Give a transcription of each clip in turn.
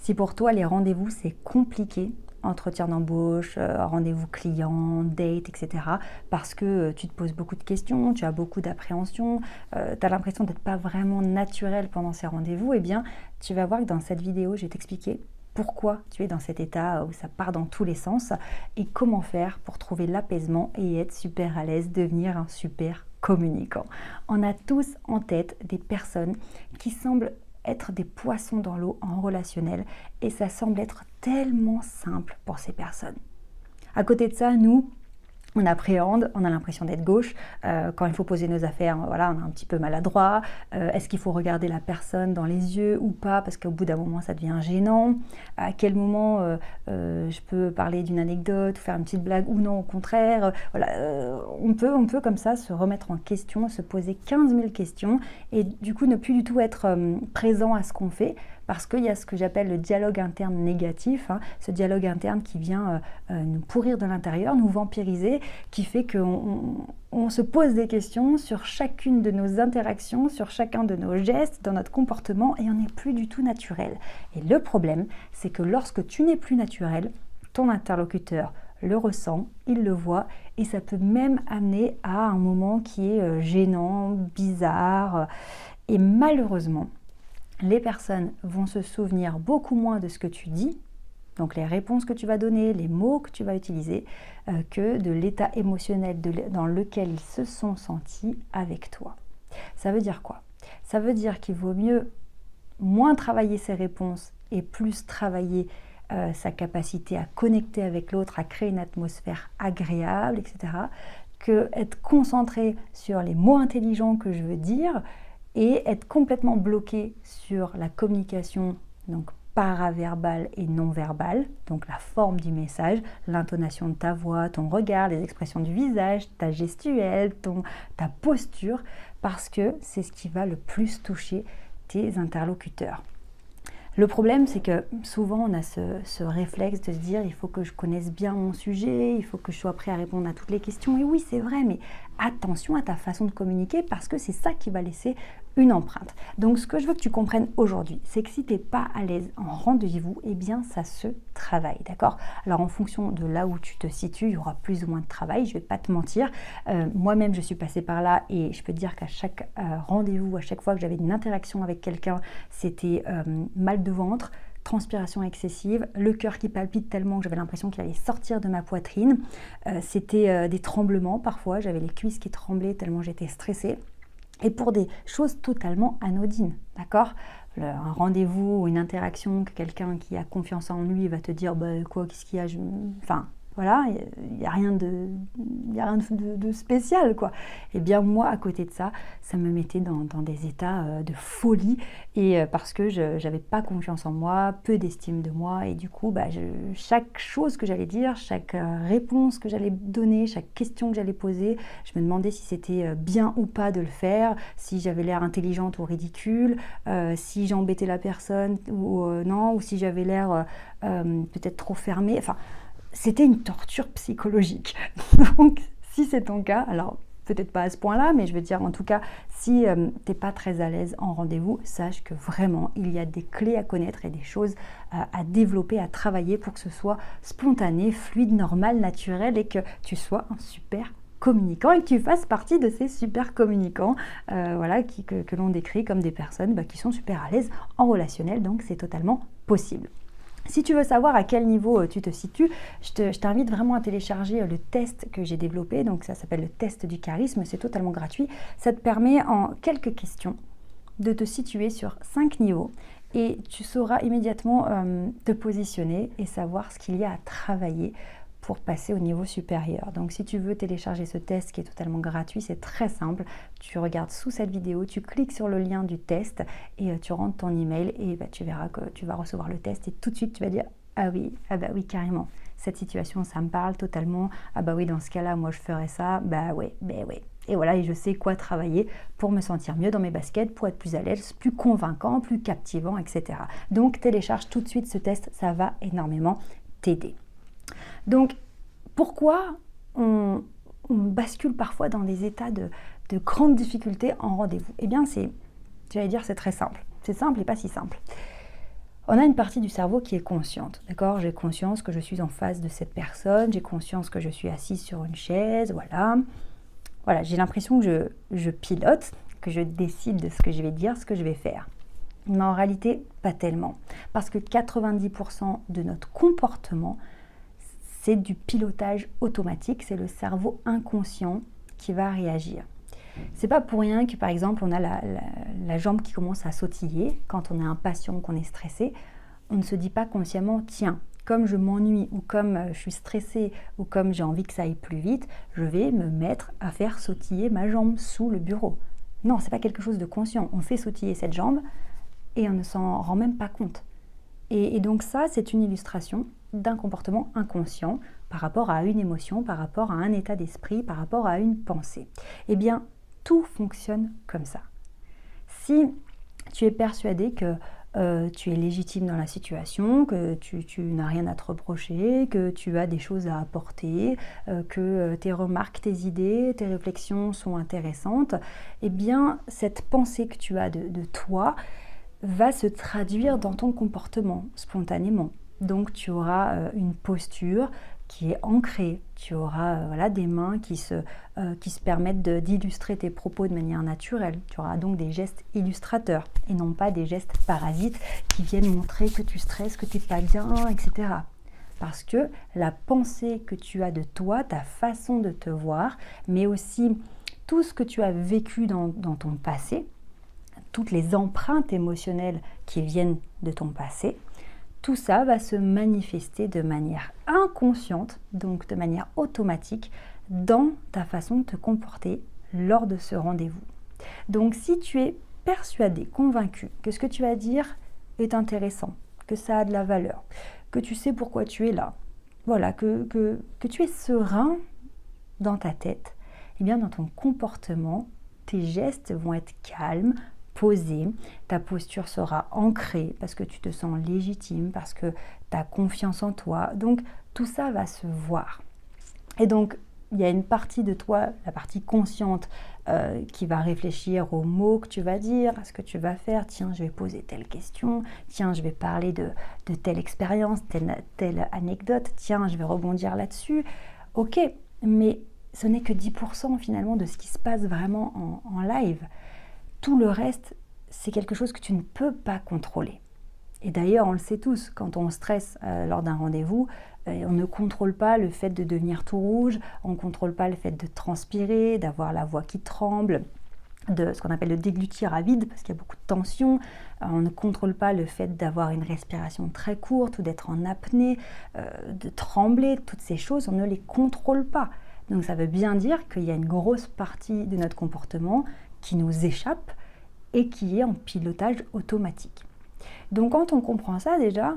Si pour toi les rendez-vous c'est compliqué, entretien d'embauche, rendez-vous client, date, etc. Parce que tu te poses beaucoup de questions, tu as beaucoup d'appréhension, tu as l'impression d'être pas vraiment naturel pendant ces rendez-vous, eh bien tu vas voir que dans cette vidéo, je vais t'expliquer pourquoi tu es dans cet état où ça part dans tous les sens et comment faire pour trouver l'apaisement et être super à l'aise, devenir un super communicant. On a tous en tête des personnes qui semblent être des poissons dans l'eau en relationnel et ça semble être tellement simple pour ces personnes. À côté de ça, nous, on appréhende, on a l'impression d'être gauche. Quand il faut poser nos affaires, voilà, on est un petit peu maladroit. Est-ce qu'il faut regarder la personne dans les yeux ou pas? Parce qu'au bout d'un moment, ça devient gênant. À quel moment je peux parler d'une anecdote, faire une petite blague ou non, au contraire. Voilà, on peut comme ça se remettre en question, se poser 15 000 questions et du coup ne plus du tout être présent à ce qu'on fait. Parce qu'il y a ce que j'appelle le dialogue interne négatif, ce dialogue interne qui vient nous pourrir de l'intérieur, nous vampiriser, qui fait qu'on se pose des questions sur chacune de nos interactions, sur chacun de nos gestes, dans notre comportement, et on n'est plus du tout naturel. Et le problème, c'est que lorsque tu n'es plus naturel, ton interlocuteur le ressent, il le voit, et ça peut même amener à un moment qui est gênant, bizarre, et malheureusement, les personnes vont se souvenir beaucoup moins de ce que tu dis, donc les réponses que tu vas donner, les mots que tu vas utiliser, que de l'état émotionnel dans lequel ils se sont sentis avec toi. Ça veut dire quoi? Ça veut dire qu'il vaut mieux moins travailler ses réponses et plus travailler sa capacité à connecter avec l'autre, à créer une atmosphère agréable, etc., que être concentré sur les mots intelligents que je veux dire, et être complètement bloqué sur la communication donc paraverbale et non verbale, donc la forme du message, l'intonation de ta voix, ton regard, les expressions du visage, ta gestuelle, ta posture, parce que c'est ce qui va le plus toucher tes interlocuteurs. Le problème, c'est que souvent on a ce réflexe de se dire il faut que je connaisse bien mon sujet, il faut que je sois prêt à répondre à toutes les questions. Et oui, c'est vrai, mais attention à ta façon de communiquer parce que c'est ça qui va laisser une empreinte. Donc ce que je veux que tu comprennes aujourd'hui, c'est que si tu n'es pas à l'aise en rendez-vous, eh bien ça se travaille, d'accord? Alors en fonction de là où tu te situes, il y aura plus ou moins de travail, je ne vais pas te mentir. Moi-même, je suis passée par là et je peux te dire qu'à chaque rendez-vous, à chaque fois que j'avais une interaction avec quelqu'un, c'était mal de ventre, transpiration excessive, le cœur qui palpite tellement que j'avais l'impression qu'il allait sortir de ma poitrine. C'était des tremblements parfois, j'avais les cuisses qui tremblaient tellement j'étais stressée. Et pour des choses totalement anodines, d'accord? Un rendez-vous ou une interaction que quelqu'un qui a confiance en lui va te dire quoi, qu'est-ce qu'il y a, enfin voilà, il n'y a rien de spécial, quoi. Et bien moi, à côté de ça, ça me mettait dans des états de folie, et parce que je n'avais pas confiance en moi, peu d'estime de moi, et du coup, chaque chose que j'allais dire, chaque réponse que j'allais donner, chaque question que j'allais poser, je me demandais si c'était bien ou pas de le faire, si j'avais l'air intelligente ou ridicule, si j'embêtais la personne ou non, ou si j'avais l'air peut-être trop fermée, enfin... C'était une torture psychologique. Donc, si c'est ton cas, alors peut-être pas à ce point-là, mais je veux dire, en tout cas, si t'es pas très à l'aise en rendez-vous, sache que vraiment, il y a des clés à connaître et des choses à développer, à travailler pour que ce soit spontané, fluide, normal, naturel et que tu sois un super communicant et que tu fasses partie de ces super communicants voilà, que l'on décrit comme des personnes qui sont super à l'aise en relationnel, donc c'est totalement possible. Si tu veux savoir à quel niveau tu te situes, je t'invite vraiment à télécharger le test que j'ai développé. Donc ça s'appelle le test du charisme, c'est totalement gratuit. Ça te permet en quelques questions de te situer sur 5 niveaux et tu sauras immédiatement te positionner et savoir ce qu'il y a à travailler pour passer au niveau supérieur. Donc si tu veux télécharger ce test qui est totalement gratuit, c'est très simple. Tu regardes sous cette vidéo, tu cliques sur le lien du test et tu rentres ton email et tu verras que tu vas recevoir le test et tout de suite tu vas dire ah oui carrément, cette situation ça me parle totalement, ah bah oui dans ce cas-là moi je ferais ça, bah oui. Et voilà, et je sais quoi travailler pour me sentir mieux dans mes baskets, pour être plus à l'aise, plus convaincant, plus captivant, etc. Donc télécharge tout de suite ce test, ça va énormément t'aider. Donc, pourquoi on bascule parfois dans des états de grande difficulté en rendez-vous? Eh bien, c'est très simple. C'est simple et pas si simple. On a une partie du cerveau qui est consciente, d'accord? J'ai conscience que je suis en face de cette personne, j'ai conscience que je suis assise sur une chaise, voilà. Voilà, j'ai l'impression que je pilote, que je décide de ce que je vais dire, ce que je vais faire. Mais en réalité, pas tellement. Parce que 90% de notre comportement, c'est du pilotage automatique, c'est le cerveau inconscient qui va réagir. C'est pas pour rien que par exemple on a la jambe qui commence à sautiller quand on est impatient, qu'on est stressé. On ne se dit pas consciemment, tiens, comme je m'ennuie ou comme je suis stressée ou comme j'ai envie que ça aille plus vite, je vais me mettre à faire sautiller ma jambe sous le bureau. Non, c'est pas quelque chose de conscient. On fait sautiller cette jambe et on ne s'en rend même pas compte. Et donc ça, c'est une illustration d'un comportement inconscient par rapport à une émotion, par rapport à un état d'esprit, par rapport à une pensée. Eh bien, tout fonctionne comme ça. Si tu es persuadé que tu es légitime dans la situation, que tu n'as rien à te reprocher, que tu as des choses à apporter, que tes remarques, tes idées, tes réflexions sont intéressantes, eh bien, cette pensée que tu as de toi va se traduire dans ton comportement spontanément. Donc tu auras une posture qui est ancrée, tu auras voilà, des mains qui se permettent d'illustrer tes propos de manière naturelle. Tu auras donc des gestes illustrateurs et non pas des gestes parasites qui viennent montrer que tu stresses, que tu n'es pas bien, etc. Parce que la pensée que tu as de toi, ta façon de te voir, mais aussi tout ce que tu as vécu dans ton passé, toutes les empreintes émotionnelles qui viennent de ton passé, tout ça va se manifester de manière inconsciente, donc de manière automatique, dans ta façon de te comporter lors de ce rendez-vous. Donc si tu es persuadé, convaincu que ce que tu vas dire est intéressant, que ça a de la valeur, que tu sais pourquoi tu es là, voilà, que tu es serein dans ta tête, eh bien dans ton comportement, tes gestes vont être calmes, posée, ta posture sera ancrée parce que tu te sens légitime, parce que tu as confiance en toi. Donc tout ça va se voir. Et donc il y a une partie de toi, la partie consciente, qui va réfléchir aux mots que tu vas dire, à ce que tu vas faire. Tiens, je vais poser telle question. Tiens, je vais parler de telle expérience, telle anecdote. Tiens, je vais rebondir là-dessus. Ok, mais ce n'est que 10% finalement de ce qui se passe vraiment en live. Tout le reste, c'est quelque chose que tu ne peux pas contrôler. Et d'ailleurs, on le sait tous, quand on stresse lors d'un rendez-vous, on ne contrôle pas le fait de devenir tout rouge, on ne contrôle pas le fait de transpirer, d'avoir la voix qui tremble, de ce qu'on appelle le déglutir à vide, parce qu'il y a beaucoup de tension. On ne contrôle pas le fait d'avoir une respiration très courte ou d'être en apnée, de trembler. Toutes ces choses, on ne les contrôle pas. Donc ça veut bien dire qu'il y a une grosse partie de notre comportement qui nous échappe et qui est en pilotage automatique. Donc quand on comprend ça déjà,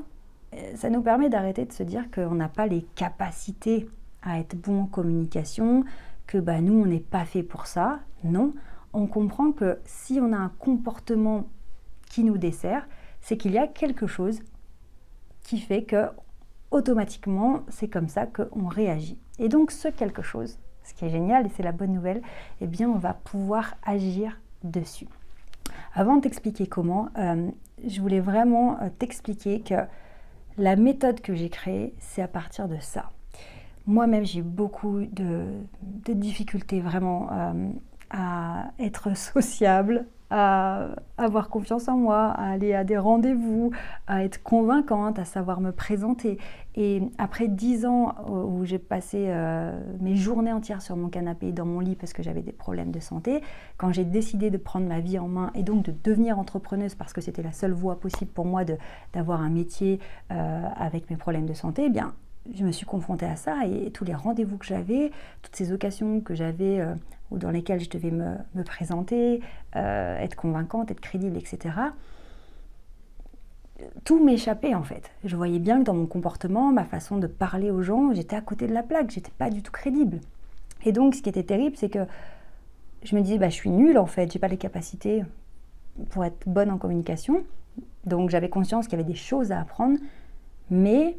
ça nous permet d'arrêter de se dire qu'on n'a pas les capacités à être bon en communication, que nous on n'est pas fait pour ça. Non, on comprend que si on a un comportement qui nous dessert, c'est qu'il y a quelque chose qui fait que automatiquement c'est comme ça qu'on réagit. Et donc ce quelque chose, ce qui est génial et c'est la bonne nouvelle, eh bien on va pouvoir agir dessus. Avant de t'expliquer comment, je voulais vraiment t'expliquer que la méthode que j'ai créée, c'est à partir de ça. Moi-même, j'ai beaucoup de difficultés vraiment à être sociable, à avoir confiance en moi, à aller à des rendez-vous, à être convaincante, à savoir me présenter. Et après 10 ans où j'ai passé mes journées entières sur mon canapé, dans mon lit parce que j'avais des problèmes de santé, quand j'ai décidé de prendre ma vie en main et donc de devenir entrepreneuse parce que c'était la seule voie possible pour moi d'avoir un métier avec mes problèmes de santé, eh bien, je me suis confrontée à ça et tous les rendez-vous que j'avais, toutes ces occasions que j'avais ou dans lesquelles je devais me présenter, être convaincante, être crédible, etc. Tout m'échappait en fait. Je voyais bien que dans mon comportement, ma façon de parler aux gens, j'étais à côté de la plaque, j'étais pas du tout crédible. Et donc ce qui était terrible, c'est que je me disais, je suis nulle en fait, j'ai pas les capacités pour être bonne en communication. Donc j'avais conscience qu'il y avait des choses à apprendre, mais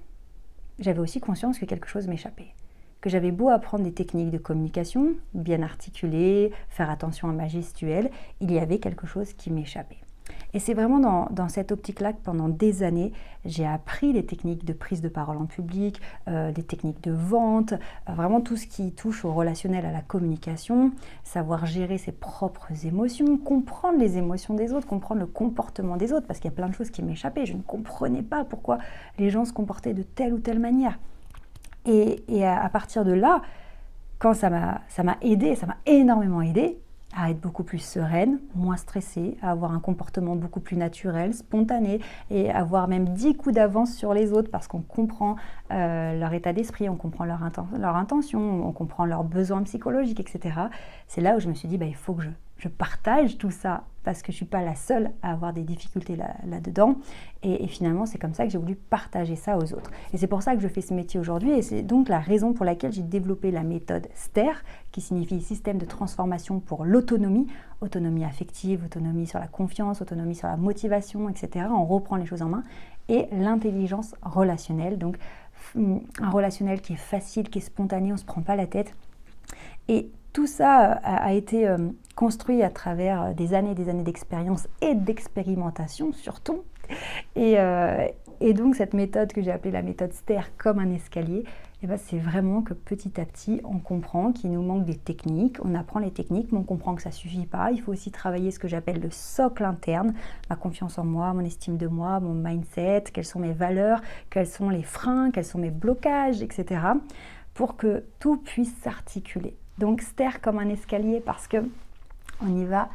j'avais aussi conscience que quelque chose m'échappait. Que j'avais beau apprendre des techniques de communication, bien articulées, faire attention à ma gestuelle, il y avait quelque chose qui m'échappait. Et c'est vraiment dans cette optique-là que pendant des années, j'ai appris les techniques de prise de parole en public, les techniques de vente, vraiment tout ce qui touche au relationnel, à la communication, savoir gérer ses propres émotions, comprendre les émotions des autres, comprendre le comportement des autres, parce qu'il y a plein de choses qui m'échappaient. Je ne comprenais pas pourquoi les gens se comportaient de telle ou telle manière. Et à partir de là, quand ça m'a aidé, ça m'a énormément aidé à être beaucoup plus sereine, moins stressée, à avoir un comportement beaucoup plus naturel, spontané, et avoir même 10 coups d'avance sur les autres parce qu'on comprend leur état d'esprit, on comprend leur intention, on comprend leurs besoins psychologiques, etc. C'est là où je me suis dit, il faut que je partage tout ça parce que je ne suis pas la seule à avoir des difficultés là-dedans. Et finalement, c'est comme ça que j'ai voulu partager ça aux autres. Et c'est pour ça que je fais ce métier aujourd'hui. Et c'est donc la raison pour laquelle j'ai développé la méthode STER, qui signifie Système de transformation pour l'autonomie. Autonomie affective, autonomie sur la confiance, autonomie sur la motivation, etc. On reprend les choses en main. Et l'intelligence relationnelle. Donc, un relationnel qui est facile, qui est spontané, on ne se prend pas la tête. Et tout ça a été construit à travers des années d'expérience et d'expérimentation surtout. Et donc cette méthode que j'ai appelée la méthode STER comme un escalier, c'est vraiment que petit à petit on comprend qu'il nous manque des techniques, on apprend les techniques mais on comprend que ça ne suffit pas. Il faut aussi travailler ce que j'appelle le socle interne, ma confiance en moi, mon estime de moi, mon mindset, quelles sont mes valeurs, quels sont les freins, quels sont mes blocages, etc. pour que tout puisse s'articuler. Donc STER comme un escalier parce que on y va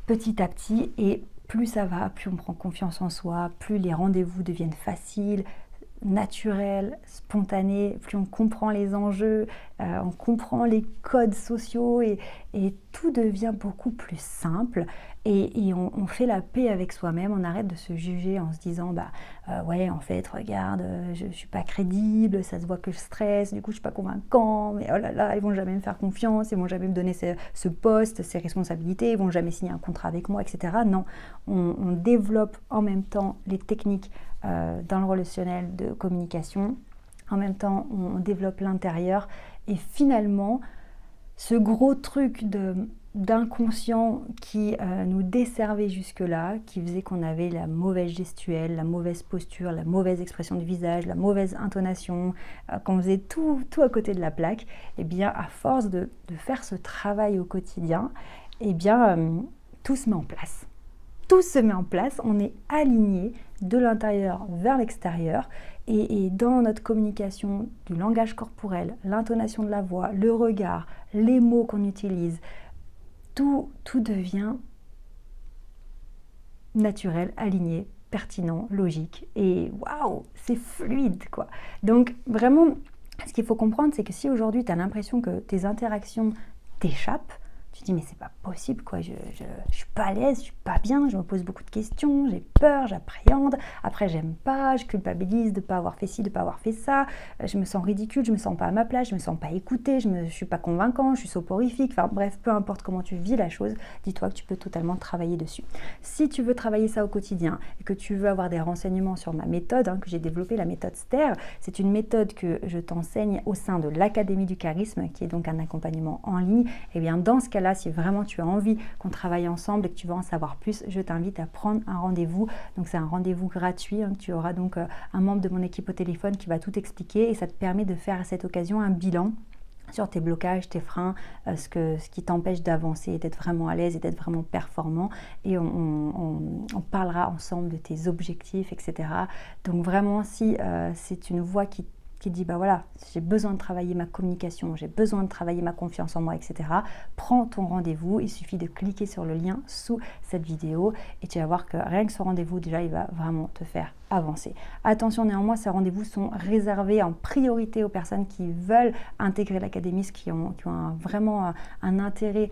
petit à petit et plus ça va, plus on prend confiance en soi, plus les rendez-vous deviennent faciles, naturels, spontanés, plus on comprend les enjeux, on comprend les codes sociaux et tout devient beaucoup plus simple et on fait la paix avec soi-même, on arrête de se juger en se disant ouais en fait regarde je suis pas crédible, ça se voit que je stresse, du coup je suis pas convaincant, mais oh là là ils vont jamais me faire confiance, ils vont jamais me donner ce poste, ces responsabilités, ils vont jamais signer un contrat avec moi, etc. Non, on développe en même temps les techniques dans le relationnel de communication, en même temps on développe l'intérieur et finalement ce gros truc d'inconscient qui nous desservait jusque-là, qui faisait qu'on avait la mauvaise gestuelle, la mauvaise posture, la mauvaise expression du visage, la mauvaise intonation, qu'on faisait tout à côté de la plaque, et bien à force de faire ce travail au quotidien, et bien tout se met en place. Tout se met en place, on est aligné de l'intérieur vers l'extérieur et dans notre communication du langage corporel, l'intonation de la voix, le regard, les mots qu'on utilise, tout devient naturel, aligné, pertinent, logique et waouh, c'est fluide quoi. Donc vraiment, ce qu'il faut comprendre, c'est que si aujourd'hui tu as l'impression que tes interactions t'échappent, tu te dis mais c'est pas possible quoi, je suis pas à l'aise, je suis pas bien, je me pose beaucoup de questions, j'ai peur, j'appréhende, après j'aime pas, je culpabilise de pas avoir fait ci, de pas avoir fait ça, je me sens ridicule, je me sens pas à ma place, je me sens pas écoutée, je suis pas convaincant, je suis soporifique, enfin bref, peu importe comment tu vis la chose, dis-toi que tu peux totalement travailler dessus. Si tu veux travailler ça au quotidien et que tu veux avoir des renseignements sur ma méthode que j'ai développée, la méthode STER, c'est une méthode que je t'enseigne au sein de l'Académie du Charisme, qui est donc un accompagnement en ligne. Et bien dans ce cas-là, si vraiment tu as envie qu'on travaille ensemble et que tu veux en savoir plus, je t'invite à prendre un rendez-vous. Donc c'est un rendez-vous gratuit, tu auras donc un membre de mon équipe au téléphone qui va tout expliquer et ça te permet de faire à cette occasion un bilan sur tes blocages, tes freins, ce qui t'empêche d'avancer et d'être vraiment à l'aise et d'être vraiment performant. Et on parlera ensemble de tes objectifs, etc. Donc vraiment, si c'est une voie qui dit voilà, j'ai besoin de travailler ma communication, j'ai besoin de travailler ma confiance en moi, etc. Prends ton rendez-vous, il suffit de cliquer sur le lien sous cette vidéo et tu vas voir que rien que ce rendez-vous, déjà, il va vraiment te faire avancer. Attention néanmoins, ces rendez-vous sont réservés en priorité aux personnes qui veulent intégrer l'académie, qui ont vraiment un intérêt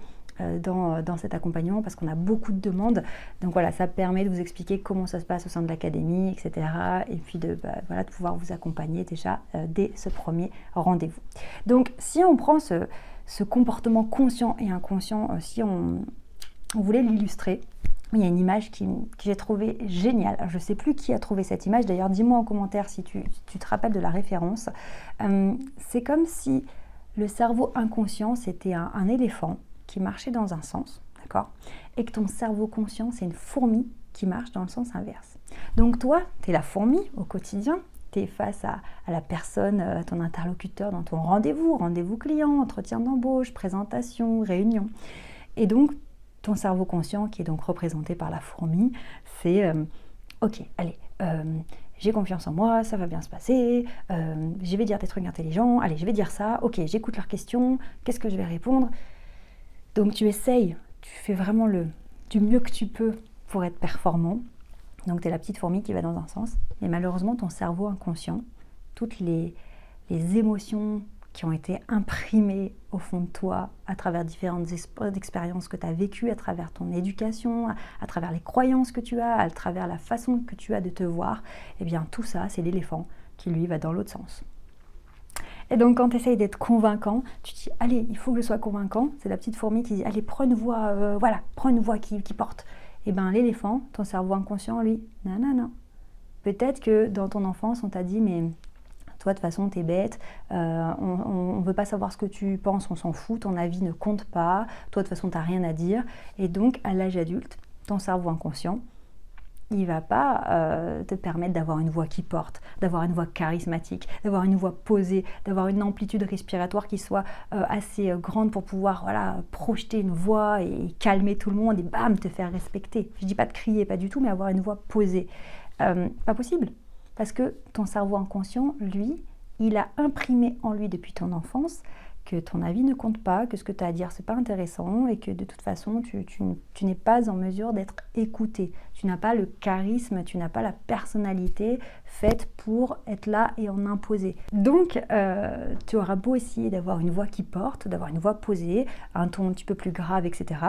dans cet accompagnement parce qu'on a beaucoup de demandes. Donc voilà, ça permet de vous expliquer comment ça se passe au sein de l'académie, etc. Et puis de pouvoir vous accompagner déjà dès ce premier rendez-vous. Donc si on prend ce comportement conscient et inconscient, si on voulait l'illustrer, il y a une image que j'ai trouvée géniale. Alors, je ne sais plus qui a trouvé cette image, d'ailleurs dis-moi en commentaire si tu te rappelles de la référence. C'est comme si le cerveau inconscient c'était un éléphant qui marchait dans un sens, d'accord, et que ton cerveau conscient, c'est une fourmi qui marche dans le sens inverse. Donc toi, tu es la fourmi au quotidien, tu es face à la personne, à ton interlocuteur dans ton rendez-vous client, entretien d'embauche, présentation, réunion. Et donc, ton cerveau conscient, qui est donc représenté par la fourmi, c'est ok, allez, j'ai confiance en moi, ça va bien se passer, je vais dire des trucs intelligents, allez, je vais dire ça, ok, j'écoute leurs questions, qu'est-ce que je vais répondre? Donc tu essayes, tu fais vraiment du mieux que tu peux pour être performant. Donc tu es la petite fourmi qui va dans un sens, mais malheureusement ton cerveau inconscient, toutes les émotions qui ont été imprimées au fond de toi à travers différentes expériences que tu as vécues, à travers ton éducation, à travers les croyances que tu as, à travers la façon que tu as de te voir, eh bien tout ça, c'est l'éléphant qui lui va dans l'autre sens. Et donc quand tu essayes d'être convaincant, tu te dis allez, il faut que je sois convaincant, c'est la petite fourmi qui dit allez, prends une voix, prends une voix qui porte. Et bien l'éléphant, ton cerveau inconscient, lui, non. Peut-être que dans ton enfance, on t'a dit mais toi, de toute façon, t'es bête, on ne veut pas savoir ce que tu penses, on s'en fout, ton avis ne compte pas, toi, de toute façon, t'as rien à dire. Et donc, à l'âge adulte, ton cerveau inconscient, il ne va pas te permettre d'avoir une voix qui porte, d'avoir une voix charismatique, d'avoir une voix posée, d'avoir une amplitude respiratoire qui soit assez grande pour pouvoir projeter une voix et calmer tout le monde et bam, te faire respecter. Je ne dis pas de crier, pas du tout, mais avoir une voix posée. Pas possible. Parce que ton cerveau inconscient, lui, il a imprimé en lui depuis ton enfance que ton avis ne compte pas, que ce que tu as à dire, c'est pas intéressant et que de toute façon, tu n'es pas en mesure d'être écouté. Tu n'as pas le charisme, tu n'as pas la personnalité faite pour être là et en imposer. Donc, tu auras beau essayer d'avoir une voix qui porte, d'avoir une voix posée, un ton un petit peu plus grave, etc.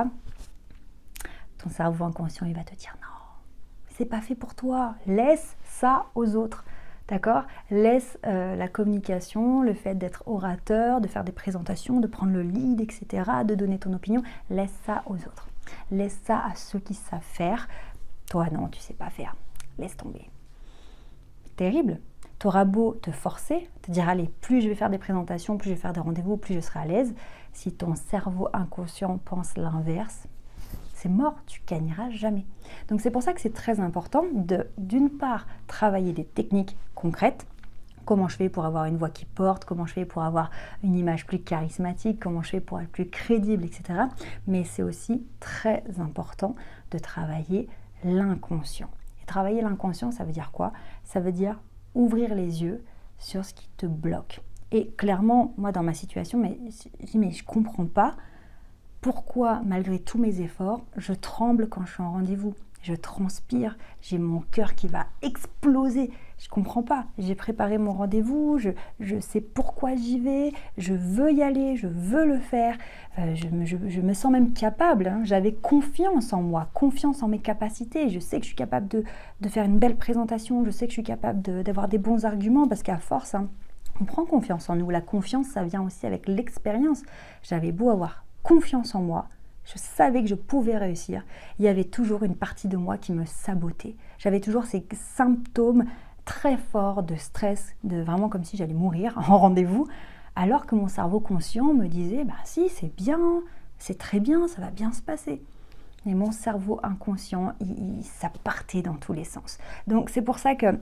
Ton cerveau inconscient, il va te dire non. C'est pas fait pour toi, laisse ça aux autres, d'accord? Laisse la communication, le fait d'être orateur, de faire des présentations, de prendre le lead, etc., de donner ton opinion, laisse ça aux autres. Laisse ça à ceux qui savent faire. Toi, non, tu sais pas faire. Laisse tomber. Terrible. T'auras beau te forcer, te dire, allez, plus je vais faire des présentations, plus je vais faire des rendez-vous, plus je serai à l'aise. Si ton cerveau inconscient pense l'inverse, c'est mort, tu gagneras jamais. Donc c'est pour ça que c'est très important d'une part, travailler des techniques concrètes. Comment je fais pour avoir une voix qui porte, comment je fais pour avoir une image plus charismatique, comment je fais pour être plus crédible, etc. Mais c'est aussi très important de travailler l'inconscient. Et travailler l'inconscient, ça veut dire quoi? Ça veut dire ouvrir les yeux sur ce qui te bloque. Et clairement, moi dans ma situation, je ne comprends pas pourquoi, malgré tous mes efforts, je tremble quand je suis en rendez-vous. Je transpire, j'ai mon cœur qui va exploser. Je ne comprends pas. J'ai préparé mon rendez-vous, je sais pourquoi j'y vais, je veux y aller, je veux le faire. Je me sens même capable. Hein. J'avais confiance en moi, confiance en mes capacités. Je sais que je suis capable de faire une belle présentation, je sais que je suis capable d'avoir des bons arguments parce qu'à force, on prend confiance en nous. La confiance, ça vient aussi avec l'expérience. J'avais beau avoir confiance en moi, je savais que je pouvais réussir, il y avait toujours une partie de moi qui me sabotait. J'avais toujours ces symptômes très forts de stress, de vraiment comme si j'allais mourir en rendez-vous, alors que mon cerveau conscient me disait bah si, c'est bien, c'est très bien, ça va bien se passer. Et mon cerveau inconscient, ça partait dans tous les sens. Donc c'est pour ça que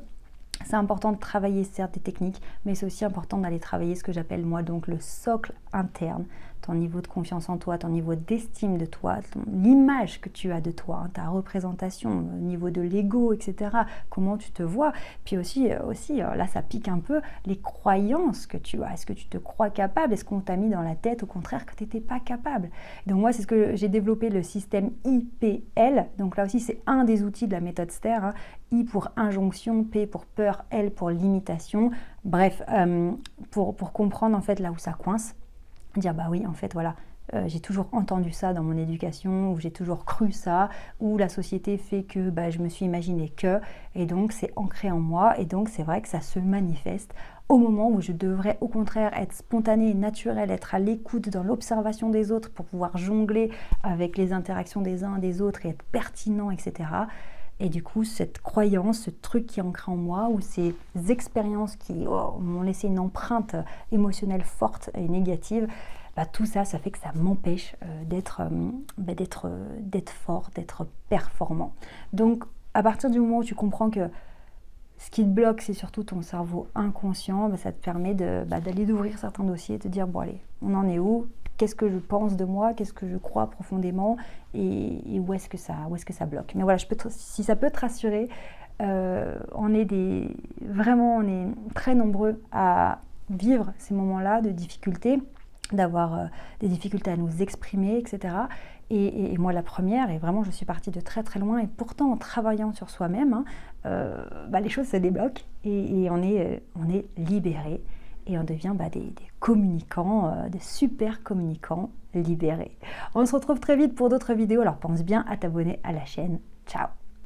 c'est important de travailler certes des techniques, mais c'est aussi important d'aller travailler ce que j'appelle moi donc le socle interne, ton niveau de confiance en toi, ton niveau d'estime de toi, l'image que tu as de toi, ta représentation, au niveau de l'ego, etc. Comment tu te vois. Puis aussi, là ça pique un peu, les croyances que tu as. Est-ce que tu te crois capable? Est-ce qu'on t'a mis dans la tête au contraire que tu n'étais pas capable? Donc moi c'est ce que j'ai développé, le système IPL. Donc là aussi c'est un des outils de la méthode STER. Hein. I pour injonction, P pour peur, L pour limitation. Bref, pour comprendre en fait là où ça coince. Dire bah oui en fait voilà j'ai toujours entendu ça dans mon éducation, ou j'ai toujours cru ça, ou la société fait que je me suis imaginé que, et donc c'est ancré en moi, et donc c'est vrai que ça se manifeste au moment où je devrais au contraire être spontanée, naturelle, être à l'écoute dans l'observation des autres pour pouvoir jongler avec les interactions des uns et des autres et être pertinent, etc. Et du coup, cette croyance, ce truc qui est ancré en moi, ou ces expériences qui m'ont laissé une empreinte émotionnelle forte et négative, tout ça, ça fait que ça m'empêche d'être fort, d'être performant. Donc, à partir du moment où tu comprends que ce qui te bloque, c'est surtout ton cerveau inconscient, ça te permet d'aller d'ouvrir certains dossiers et de te dire, bon allez, on en est où? Qu'est-ce que je pense de moi? Qu'est-ce que je crois profondément? Et où est-ce que ça bloque? Mais voilà, si ça peut te rassurer, on est très nombreux à vivre ces moments-là de difficultés, d'avoir des difficultés à nous exprimer, etc. Et moi la première, et vraiment je suis partie de très très loin, et pourtant en travaillant sur soi-même, les choses se débloquent et on est libéré et on devient des communicants, des super communicants libérés. On se retrouve très vite pour d'autres vidéos, alors pense bien à t'abonner à la chaîne. Ciao!